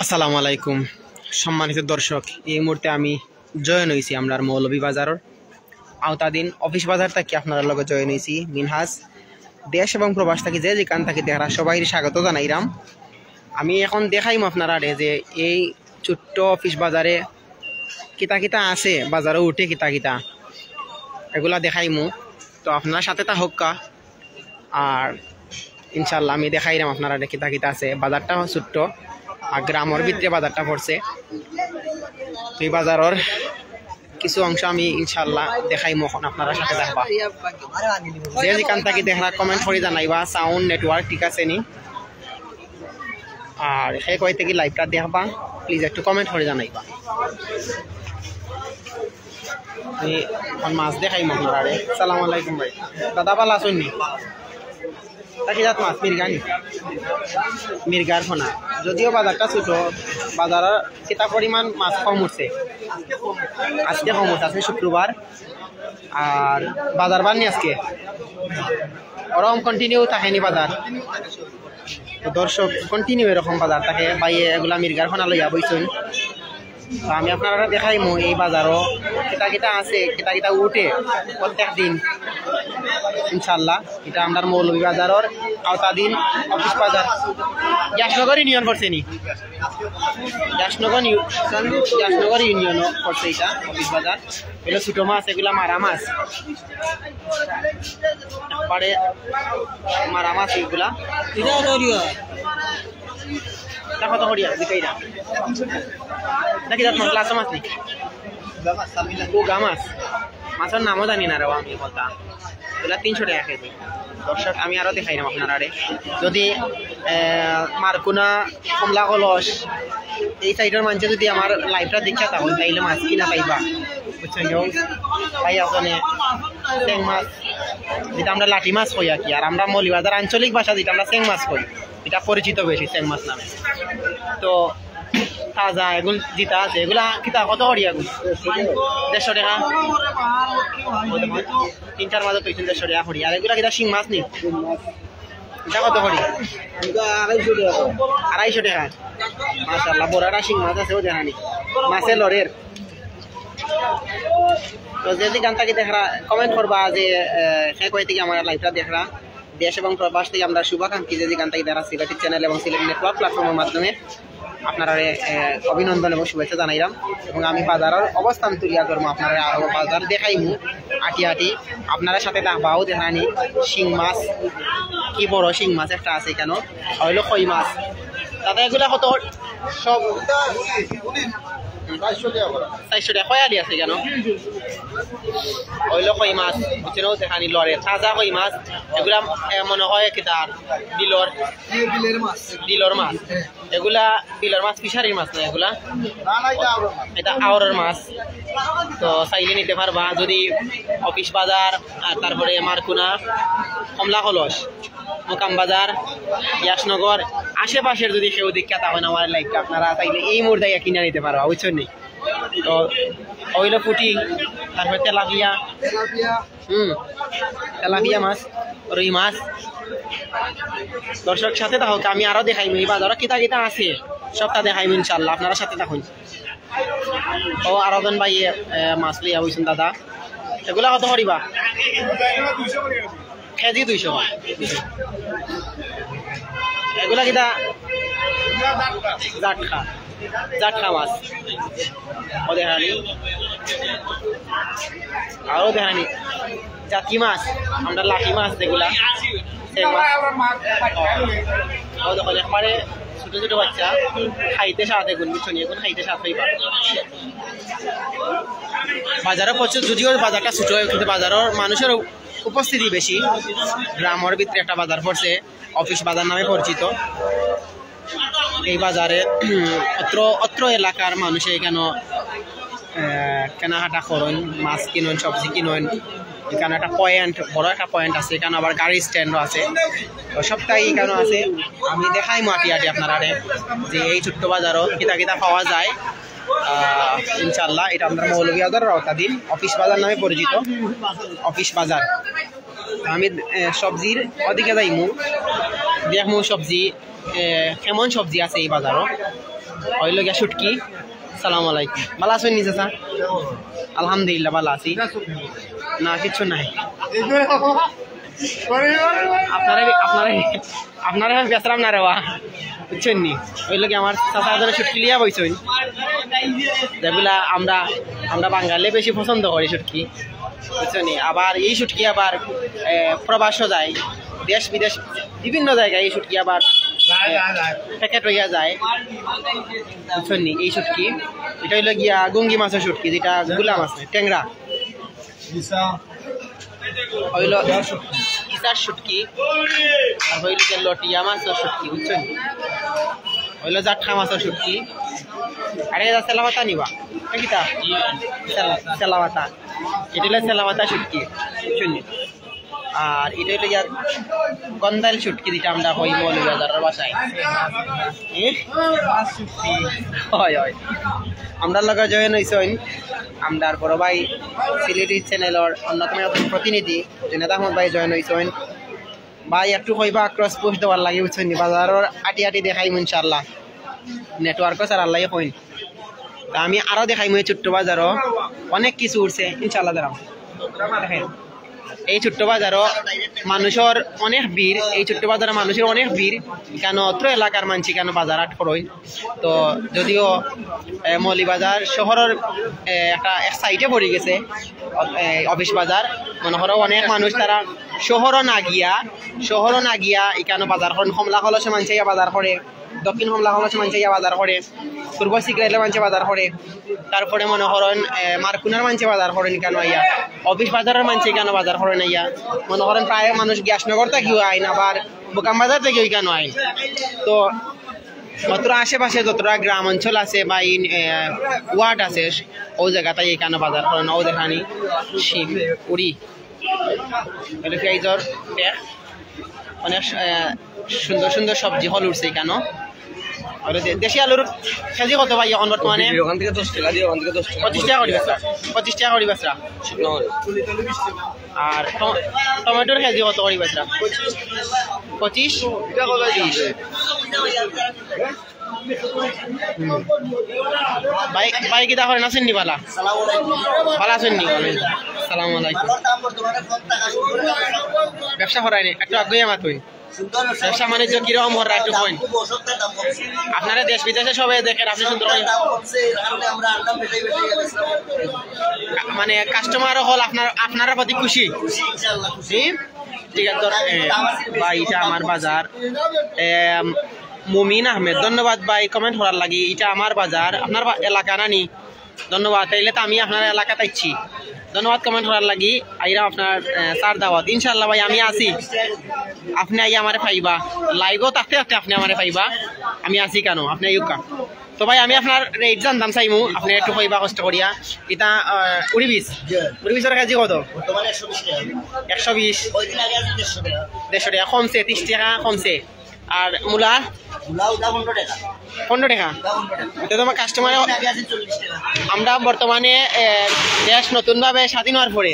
আসসালামু আলাইকুম সম্মানিত দর্শক, এই মুহূর্তে আমি জয়েন হয়েছি আমরা মৌলভীবাজারের আওতাধীন অফিস বাজার থেকে আপনার লগে জয়েন হয়েছি মিনহাজ। দেশ এবং প্রবাস থাকি যে যেখান থাকি দেখা সবাই স্বাগত জানাইরাম। আমি এখন দেখাইম আপনারা যে এই ছোট্ট অফিস বাজারে কিতা কিতা আছে, বাজারে উঠে কিতা কিতা এগুলা দেখাইমু। তো আপনার সাথে তা হোক্কা আর ইনশাল্লাহ আমি দেখাইরাম আপনারা কিতা কিতা আছে। বাজারটা ছোট্ট আর গ্রামের ভিতরে বাজারটা পড়ছে। তো এই বাজারের কিছু অংশ আমি ইনশাল্লাহ দেখাইমু, এখন আপনারা সাথে দেখবা। যে যেখান থেকে দেখা কমেন্ট করে জানাইবা সাউন্ড নেটওয়ার্ক ঠিক আছে নি, আর সেই কই থেকে লাইভটা দেখবা প্লিজ একটু কমেন্ট করে জানাইবা। আমি এখন মাছ দেখাইম আপনারা। আসসালামু আলাইকুম ভাই, দাদা ভালো আছেন নি? তাকে যাত মাছ মির্গানি মির্গার ফোনা, যদিও বাজারটা ছোট, বাজারের সেটা পরিমাণ মাছ কম উঠছে, আজকে কম উঠছে, আজকে শুক্রবার আর বাজার বাড়নি আজকে ওরকম কন্টিনিউ থাকেনি বাজার। তো দর্শক কন্টিনিউ এরকম বাজার থাকে বাইয়ে এগুলা মির্গার ফোনা লইয়া বইছেন। তো আমি আপনারা দেখাইমু এই বাজারও কিতা কিতা আছে, কিতা কিতা উঠে প্রত্যেক দিন ইনশাল্লাহ। এটা আমরা মৌলভীবাজারের আওতাধীন অফিস বাজার, গ্যাসনগর ইউনিয়ন পড়ছে নি, গ্যাসনগর ইউনিয়ন পড়ছে এটা অফিস বাজার। এগুলো ছোটো মাছ, এগুলা মারা মাছ, একবারে মারা মাছ এগুলা। কত করিয়া বিকাইরা নাকি যাত মাছ লাচা মাছ নি ও গা মাছ, মাছের নামও জানি না রে আমি বলতা। এগুলা 300 টাকা কেজি। দর্শক আমি আরো দেখাইলাম আপনারা যদি মারকুনা কমলা কলস এই সাইডের মানুষ যদি আমার লাইভটা দেখছে তাহলে তাইলে মাছ কিনা পাইবা, বুঝছেন? তাই ওখানে চেং মাছ যেটা আমরা লাঠি মাছ কই আর কি, আর আমরা মৌলভীবাজার আঞ্চলিক ভাষা যেটা আমরা চেং মাছ কই, এটা পরিচিত বেশি চেং মাছ নামে। তো তাজা এগুলো যেটা আছে এগুলা কিতা কত করি? এগুলো 150 টাকা, 3-4 মাঝে 150 টাকা করি। আর এগুলা কিতা শিং মাছ নি, এটা কত করি? 250 টাকা। মাশাআল্লাহ বড়টা শিং মাছ আছে, ও দেখানি মাছের লরের। তো যদি গানটা কি দেখা কমেন্ট করবা যে সে কয় থেকে আমার লাইভটা দেখা দেশ এবং প্রবাস থেকে আমরা শুভাকাঙ্ক্ষী যে গানটা কি দেখা সিলেটি চ্যানেল এবং সিলেটি নেটওয়ার্ক প্ল্যাটফর্মের মাধ্যমে আপনারা অভিনন্দন এবং শুভেচ্ছা জানাইলাম। এবং আমি বাজারের অবস্থান তুলিয়া ধরবো, আপনারা আরো বাজার দেখাইমু আটি আটি আপনারা সাথে দেখবাও দেখানি। শিং মাছ কি বড় শিং মাছ একটা আছে কেন, হইলো কই মাছ দাদা, এগুলা কত সব 400 টাকা কয়ালি আছে কেন, হইলো কই মাছ বুঝছেন দেখানি লড়ে তাজা কই মাছ। এগুলা মনে হয় কি তার বিলর মাছ, এগুলা বিলর মাছ ফিশারির মাছ না, এগুলা এটা আওরের মাছ। তো চাইলে নিতে পারবা যদি অফিস বাজার, তারপরে মারকুনা, কমলা কলস, মোকাম বাজার, গ্যাসনগর আশেপাশের যদি কেউ দীক্ষা হয় না আমার লাইফটা আপনারা চাইলে এই মুহূর্তে কিনে নিতে পারবা, বুঝছেন নি? তো ওইলো পুটি, তারপরে তেলাপিয়া, তেলাপিয়া মাছ, রুই মাছ। দর্শক সাথে থাকুন, আমি আরো দেখাইব এই বাজারে কিতা কিতা আছে সবটা দেখাইব ইনশাল্লাহ, আপনারা সাথে থাকুন। ও আরো জন ভাই মাছ লইয়া বইছেন দাদা, এগুলা কত করিবা? কেজি 200। এগুলা কিতা জাটখা মাছ, ও দেখানি আরো দেখানি জাতি মাছ, আমরা লাঠি মাছ যেগুলা একবারে ছোট ছোট বাচ্চা খাইতে স্বাদ, এগুন বুঝছো এখন খাইতে স্বাদ পাইবা। বাজারে প্রচুর, যদিও বাজারটা ছোট কিন্তু বাজারের মানুষের উপস্থিতি বেশি। গ্রামের ভিতরে একটা বাজার পড়ছে, অফিস বাজার নামে পরিচিত। এই বাজারে অত্র এলাকার মানুষে এখানে কেনাকাটা করেন, মাছ কিনেন, সবজি কিনেন। এখানে একটা পয়েন্ট, বড় একটা পয়েন্ট আছে, এখানে আবার গাড়ির স্ট্যান্ডও আছে। তো সবটাই এখানে আছে। আমি দেখাই মাটি আটি আপনারা যে এই ছোট্ট বাজারও কিতা কিতা পাওয়া যায় ইনশাল্লাহ। এটা আমরা মৌলভীবাজারের আওতাধীন অফিস বাজার নামে পরিচিত অফিস বাজার। আমি সবজির ওদিকে যাইমু, দেখমু সবজি কেমন সবজি আছে এই বাজারও। হইল গিয়া শুটকি সালাম আলাইকুম ভালো আছেন নি চাচা আলহামদুলিল্লাহ ভালো আছি না কিছু নাই আপনারা বেসরাম না রেওয়া বুঝছেন নি হইল কি আমার চাচা ধরে শুটকি লিয়া বইছেন যেগুলা আমরা বাঙালি বেশি পছন্দ করি শুটকি বুঝছেন নি আবার এই শুটকি আবার প্রবাসও যায় দেশ বিদেশ বিভিন্ন জায়গায় এই শুটকি আবার প্যাকেট হইয়া যায় বুঝছেন নি এই শুটকি এটা হইল গিয়া গুঙ্গি মাছের শুটকি যেটা গুলা মাছ ট্যাংরা হইল ইসার শুটকি আর হইল গিয়া লটিয়া মাছের শুটকি বুঝছেন হইল জাটখা মাছের শুটকি আর এটা সেলামাতা নিবা কিতা সেলামাতা এটা হইল সেলামাতা শুটকি বুঝছেন আর এটা হইল গিয়া গন্দাইল শুটকি যেটা আমরা কই মৌলভীবাজারের বাসায় হয় হয় আমরা লগে জয়েন হইছেন আমরার বড় ভাই সিলেটি চ্যানেলের অন্যতম প্রতিনিধি জুনেদ আহমদ ভাই জয়েন হইছেন ভাই একটু কইবা ক্রস পোস্ট দেওয়ার লাগে বুঝছেন বাজারের আটি আটি দেখাইম ইনশাআল্লাহ নেটওয়ার্কও স্যার আল্লাহ কইন তা আমি আরো দেখাইম এই ছোট্ট বাজারও অনেক কিছু উঠছে ইনশাআল্লাহ দাঁড়াও দেখেন এই ছোট্ট বাজারও মানুষের অনেক ভিড় এই ছোট্ট বাজারে মানুষের অনেক ভিড় কেন অত্র এলাকার মানুষ কেন বাজার আট করই তো যদিও মৌলভীবাজার শহরের একটা এক সাইডে পড়ে গেছে অফিস বাজার মনে করো অনেক মানুষ তারা শহরও না গিয়া এখানে বাজার করেন কমলা কলসে মানুষ বাজার করে দক্ষিণ কমলা কলসে মানুষ বাজার করে পূর্ব সিগরাইলে মানুষ বাজার করে তারপরে মনে করেন মারকুনার মানুষ বাজার করেন কেন আইয়া অফিস বাজারের মানুষ কেন বাজার করেন আইয়া মনে করেন প্রায় মানুষ গ্যাসনগর থেকেও আইন আবার বোকাম বাজার থেকেও কেন আইন তো যতটা আশেপাশে যতটা গ্রাম অঞ্চল আছে বা ওয়ার্ড আছে ওই জায়গাটাই এখানে বাজার করেন ও দেখানি শিম উড়ি পেঁয়াজর অনেক সুন্দর সুন্দর সবজি হল উঠছে কেন দেশি আলুর কেজি কত ভাই এখন বর্তমানে 10 টাকা দিয়ে 25 টাকা করি বেচরা 25 টাকা করি বেচরা আর টমেটোর কেজি কত করি বেচরা 25 ভাই কিতা করেন আছেন নি ভালো আছেন নি সালাম আলাইকুম ব্যবসা করাই নি একটু আগে আমার তুই ব্যবসা বাণিজ্য কিরকম হর একটু কইন আপনারা দেশ বিদেশে সবাই দেখেন আপনি সুন্দর মানে কাস্টমার হল আপনারা প্রতি খুশি ঠিক আছে ভাই এটা আমার বাজার মুমিন আহমেদ ধন্যবাদ ভাই কমেন্ট করার লাগি এটা আমার বাজার আপনার এলাকা নানি ধন্যবাদ তাইলে তো আমি আপনার এলাকা তাইছি ধন্যবাদ কমেন্ট করার লাগি আইরা আপনার চার দাওয়াত ইনশাআল্লাহ ভাই আমি আছি আপনি আইয়া আমারে পাইবা লাইভও থাকতে থাকতে আপনি আমারে পাইবা আমি আছি কেন আপনি ইউকা তো ভাই আমি আপনার রেট জানতাম চাইমু আপনি একটু কইবা কষ্ট করিয়া এটা উড়ি বিশের কেজি কত 120 150 টাকা কমছে 30 টাকা কমছে আর মূলা 15 টাকা তো তোমার কাস্টমার আমরা বর্তমানে দেশ নতুন ভাবে স্বাধীন হওয়ার পরে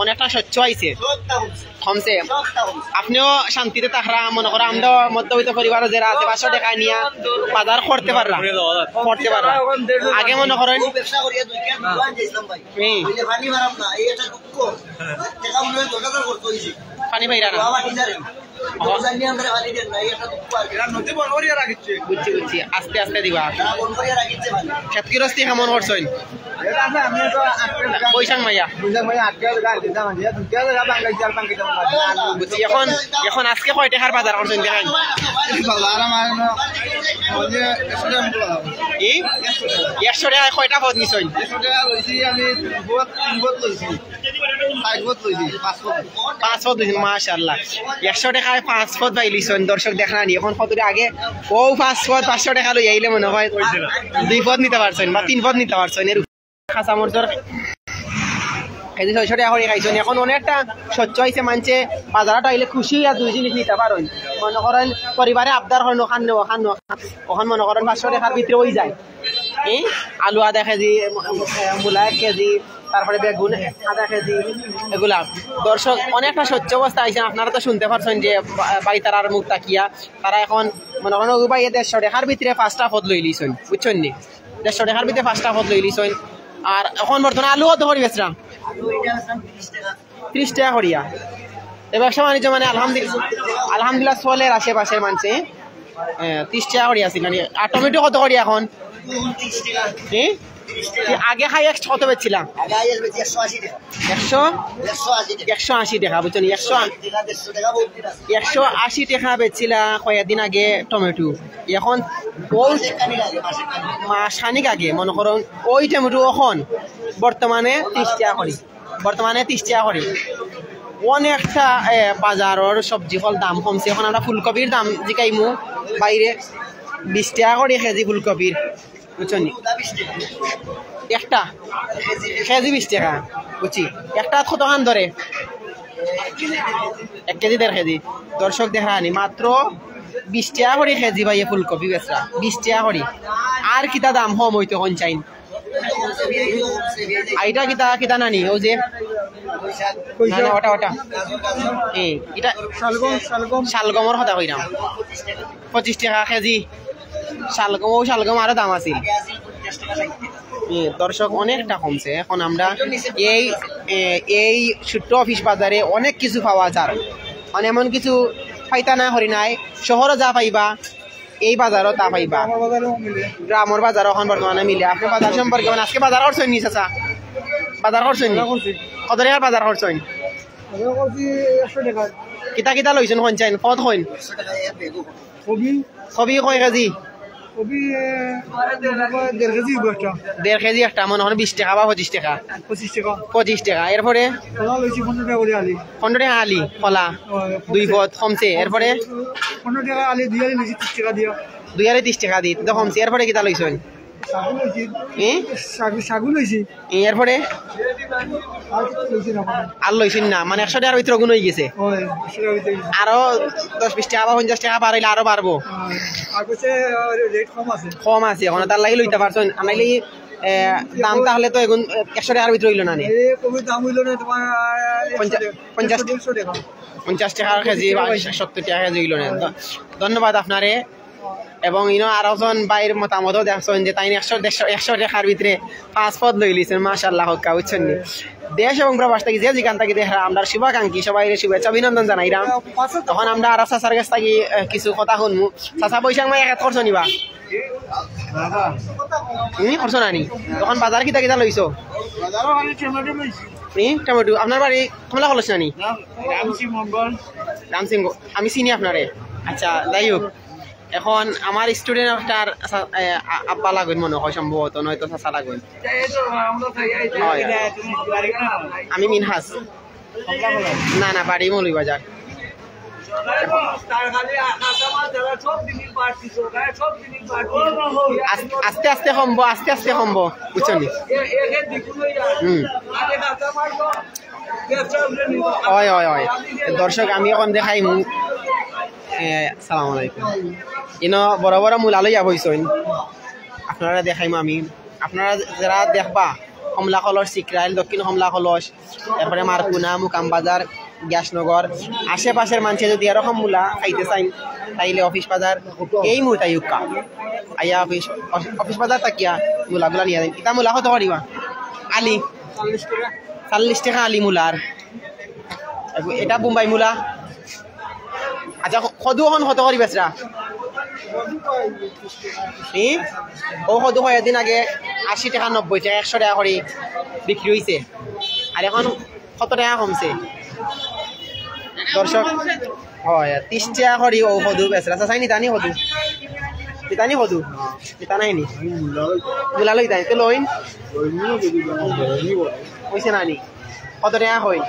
অনেকটা স্বচ্ছ আইছে কমছে আপনিও শান্তিতে থাকরা মনে করো আমরা মধ্যবিত্ত পরিবার যারা আছে 500 টাকা নিয়ে বাজার করতে পাররা আগে মনে করেন পানি বাইরা না বুঝছি আস্তে আস্তে দিবা ক্ষেতগৃহস্থী কেমন করছেন বৈশাখ মাইয়া বুঝছি এখন আজকে কয় টাকার বাজার করছেন দেখাই 100 টাকা কয়টা পদ নিছেন 5 পদ মাশাআল্লাহ 100 টাকায় 5 পদ পাইলিছেন দর্শক দেখা নি এখন কত আগে ও 5 পদ 500 টাকা লই আইলে মনে হয় 2 পদ নিতে পারছেন বা 3 পদ নিতে পারছেন এর খাসা মরজর কেজি 600 টাকা করে খাইছেন এখন অনেকটা স্বচ্ছ হইছে মানছে বাজারত আইলে খুশি আর দুই জিনিস নিতে পারেন মনে করেন পরিবারে আবদার হয় নখান ওখান মনে করেন 500 টাকার ভিতরে হয়ে যায় এই আলু আধা কেজি মূলা 1 কেজি তারপরে বেগুন আধা কেজি এগুলা। দর্শক অনেকটা স্বচ্ছ অবস্থা আইসেন, আপনারা তো শুনতে পারছেন যে বাড়ি তারার মুখ তাকিয়া তারা এখন মনে করেন ভাই 150 টাকার ভিতরে 5টা পদ লই লিছেন, বুঝছেন নি? 150 টাকার ভিতরে 5টা পদ লই লিছেন। আর এখন বর্তমানে আলু কত করি বেচরা? 30 টাকা করিয়া। এ ব্যবসা বাণিজ্য মানে আলহামদুলিল্লাহ চলের আশেপাশের মানুষে 30 টাকা করি আছিল। আর টমেটো কত করি এখন? আগে খাই কত বেচছিলাম? 180 টাকা, বুঝছেন? 180 টাকা বেচছিলা কয়েকদিন আগে টমেটো। এখন মাসখানিক আগে মনে করুন ওই টমেটো এখন বর্তমানে 30 টাকা করি। অনেকটা বাজারের সবজি ফল দাম কমছে। এখন আমরা ফুলকপির দাম জিকাইমু বাইরে 20 টাকা করে কেজি ফুলকপির, বুঝছেন? একটা কেজি 20 টাকা, বুঝছি। একটা কতখান ধরে? 1 কেজি 1.5 কেজি। দর্শক দেখা আনি মাত্র 20 টাকা করে কেজি ভাই ফুলকপি বেচরা, 20 টাকা করে। আর কিতা দাম কম হইতো কোন চাইন? আইটা কিতা নানি ও যে ওটা এটা শালগমর কথা কইরাম 25 টাকা কেজি। শালগম আরো দাম আছিল। দর্শক অনেকটা কমছে। এখন আমরা এই ছোট্ট অফিস বাজারে অনেক কিছু পাওয়া যায়, মানে এমন কিছু পাইতা না হরি নাই। শহরে যা পাইবা এই বাজারও তা পাইবা, গ্রামের বাজারও এখন বর্তমানে মিলে। আপনি বাজার সম্পর্কে মানে আজকে বাজার করছেন নি? চাচা বাজার করছেন নি? কত টাকার বাজার করছেন? কিতা কিতা লইছেন কোন চাইন? কত হইন? কবি কয় কেজি? 1.5 কেজি একটা, মনে হয় 20 টাকা বা 25 টাকা। 25 টাকা। এরপরে 15 টাকা আলি কলা 2 পদ কমছে। এরপরে 15 টাকা আলি 2 আলি 30 টাকা দিয়া 2 আলি 30 টাকা দি তো কমছে। এরপরে কিতা লইছেন? শাগু লইছি। এরপরে আর লইছেন না, মানে 100 টাকার ভিতরে গুণ হয়ে গেছে। আরো 10-20 টাকা বা 50 টাকা বাড়াইলে আরো বাড়বো। কম আছে এখন, তার লাগি লইতে পারছেন। আনাইলে দাম তাহলে তো এখন 100 টাকার ভিতরে হইল না? 50 টাকার কেজি বা 70 টাকা কেজি হইল না। ধন্যবাদ আপনারে। এবং আরো জন বাইরের মতামতও দেখছেন যে তাই 100 টাকার ভিতরে 5 পদ লই লিছেন। মাশাআল্লাহ হক্কা, বুঝছেন নি? দেশ এবং প্রবাস থেকে যে যেখান থেকে দেখা আমরা শুভাকাঙ্ক্ষী সবাই শুভেচ্ছা অভিনন্দন জানাইলাম। তখন আমরা আর চাচার কাছ থেকে কিছু কথা শুনবো। চাচা বৈশাখ মাই এক করছো নিবা? করছো নানি? তখন বাজার কিতা কিতা লইছো? টমেটো। আপনার বাড়ি কমলা কলেজ নানি? রামসিংহ। আমি চিনি আপনারে। আচ্ছা, যাই হোক, এখন আমার স্টুডেন্ট একটার আব্বা লাগুন মনে হয়, সম্ভবত নয়তো চাচা লাগুন। আমি মিনহাস। না বাড়ি মৌলভীবাজার। আস্তে আস্তে কমবো, বুঝছেন? হয়। দর্শক আমি এখন দেখাই আসসালামু আলাইকুম। বড় বড় মূলা লইয়া বইছেন, আপনারা দেখাইম আমি। আপনারা যারা দেখবা কমলা কলস, চিকরাইল, দক্ষিণ কমলা কলস, এরপরে মারকুনা, মুকামবাজার, গ্যাসনগর আশেপাশের মানুষে যদি এরকম মূলা খাইতে চাইন তাইলে অফিস বাজার এই মুহূর্তে ইউকা আইয়া অফিস বাজার তাকিয়া মূলাগুলা নিয়ে যাই। এটা মূলা কত করিবা? আলি 40 টাকা আলি মূলার। এটা বোম্বাই মূলা। আচ্ছা, সদু এখন কত করি বেচরা? ও সদু কয়েকদিন আগে 80 টাকা 90 টাকা 100 টাকা করে বিক্রি হয়েছে, আর এখন কত টাকা কমছে। দর্শক হয় 30 টাকা করি ও সদু বেচরা। চাই নি টানি সদু? টানি সদু এটা নাই নি? মূলা লই তাই লইন কইছে নানি? কত টাকা হয়?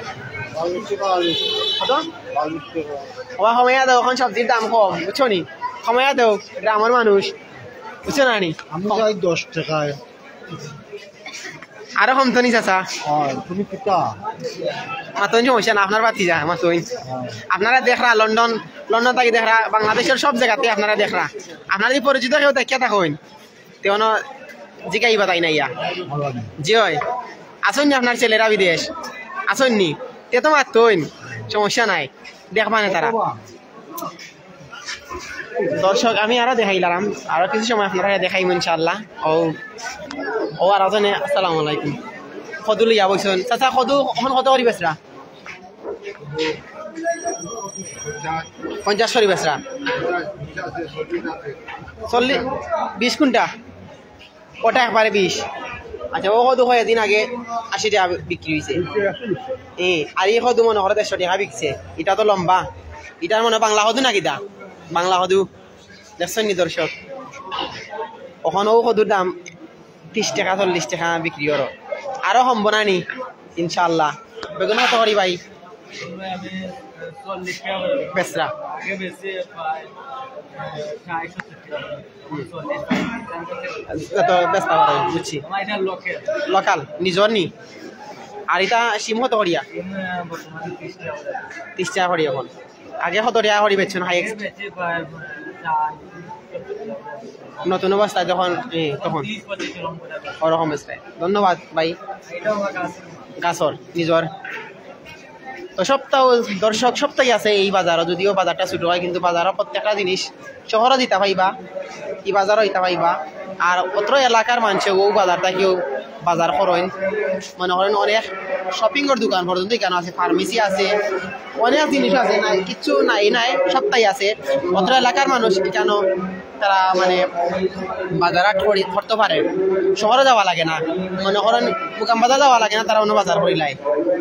সময় দাও, এখন সবজির দাম কম, বুঝছো নি? সময় দাও, গ্রামের মানুষ, বুঝছো না নি? আমি যাই 10 টাকায়। আরো কম তো নি চাচা? তুমি কিতা মাতন সমস্যা না, আপনার বাতি যা মাতন। আপনারা দেখরা লন্ডন থাকি দেখরা, বাংলাদেশের সব জায়গাতে আপনারা দেখরা। আপনারা যদি পরিচিত কেউ দেখিয়া থাকেন তেমন জিকাইবা তাই না ইয়া জি হয়। আসুন আপনার ছেলেরা বিদেশ আসুন নি তে তো মারতইন সমস্যা নাই দেখবা না তারা দর্শক আমি আরো দেখাইলাম আরো কিছু সময় আপনারা দেখাইব ইনশাআল্লাহ ও আর আজনে আসসালামু আলাইকুম কদু লইয়া বইছন চাচা কদু এখন কত করি বেচরা 50 করি বেচরা 40 20 কোনটা ওটা একবারে 20 আচ্ছা ও কদু হয় দিন আগে 80 টাকা বিক্রি হয়েছে আর এই কদু মনে করে 100 টাকা বিকছে এটা তো লম্বা এটার মনে বাংলা কদু নাকি দা বাংলা কদু দেখছেন নি দর্শক ওখানে ও কদুর দাম 30 টাকা 40 টাকা বিক্রি করো আরো সম্ভব না নি ইনশাআল্লাহ বেগুন কত করি ভাই বেচরা বেচতা পারে বুঝছি লোকাল নিজর নি আর এটা সিম কত করিয়া 30 টাকা করি এখন আগে কত টাকা করি বেচছেন হাই নতুন অবস্থায় যখন তখন ওরকম বেচতায় ধন্যবাদ ভাই গাছর নিজর তো সপ্তাহ দর্শক সপ্তাহে আছে এই বাজারও যদিও বাজারটা ছোট হয় কিন্তু বাজারও প্রত্যেকটা জিনিস শহরও দিতে পাইবা এই বাজারও দিতে পাইবা আর অত্র এলাকার মানুষে ও বাজারটা কেউ বাজার করেন মনে করেন অনেক শপিংয়ের দোকান পর্যন্ত এখানে আছে ফার্মেসি আছে অনেক জিনিস আছে না কিছু নাই সপ্তাহে আছে অত্র এলাকার মানুষ কেন তারা মানে বাজার করতে পারে শহরে যাওয়া লাগে না মনে করেন মুকাম বাজার যাওয়া লাগে না তারা অন্য বাজার করিলাই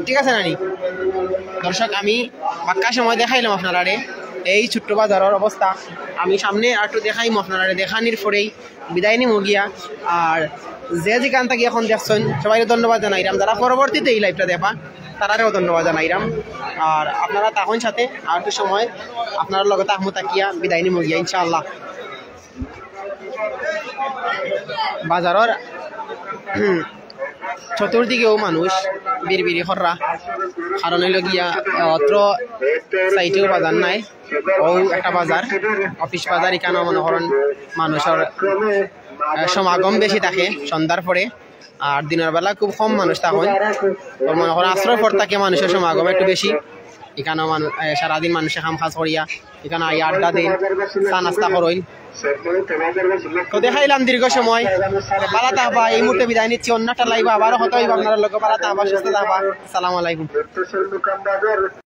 ঠিক আছে নানি দর্শক আমি পাক্কা সময় দেখাইলাম আপনারা এই ছোট্ট বাজারের অবস্থা আমি সামনে একটু দেখাইম আপনারা দেখানির পরেই বিদায় নিমু গিয়া আর যে যেখান থেকে এখন দেখছেন সবাই ধন্যবাদ জানাইলাম যারা পরবর্তীতে এই লাইভটা দেখা তারারেও ধন্যবাদ জানাইলাম আর আপনারা তখন সাথে আর একটু সময় আপনার লগত আহমু তাকিয়া বিদায় নিমু গিয়া ইনশাআল্লাহ বাজারের চতুর্দিকেও মানুষ বিড়বিড়ি খররা কারণ হইল গিয়া অত্র সাইটেও বাজার নাই ও একটা বাজার অফিস বাজার এখানেও মনে করেন মানুষের সমাগম বেশি থাকে সন্ধ্যার পরে আর দিনের বেলা খুব কম মানুষ তখন মনে করেন আশ্রয় পর থাকে মানুষের সমাগম একটু বেশি এখানেও মানুষ সারাদিন মানুষে কাম কাজ করিয়া এখানে আড্ডা দিন চা নাস্তা করইন তো দেখাইলাম দীর্ঘ সময় পালা থাকবা এই মুহূর্তে বিদায় নিচ্ছি অন্যটা লাইবা আবারও হতে হইব আপনার লোক পালা থাকবা সুস্থ থাকবা আসসালামু আলাইকুম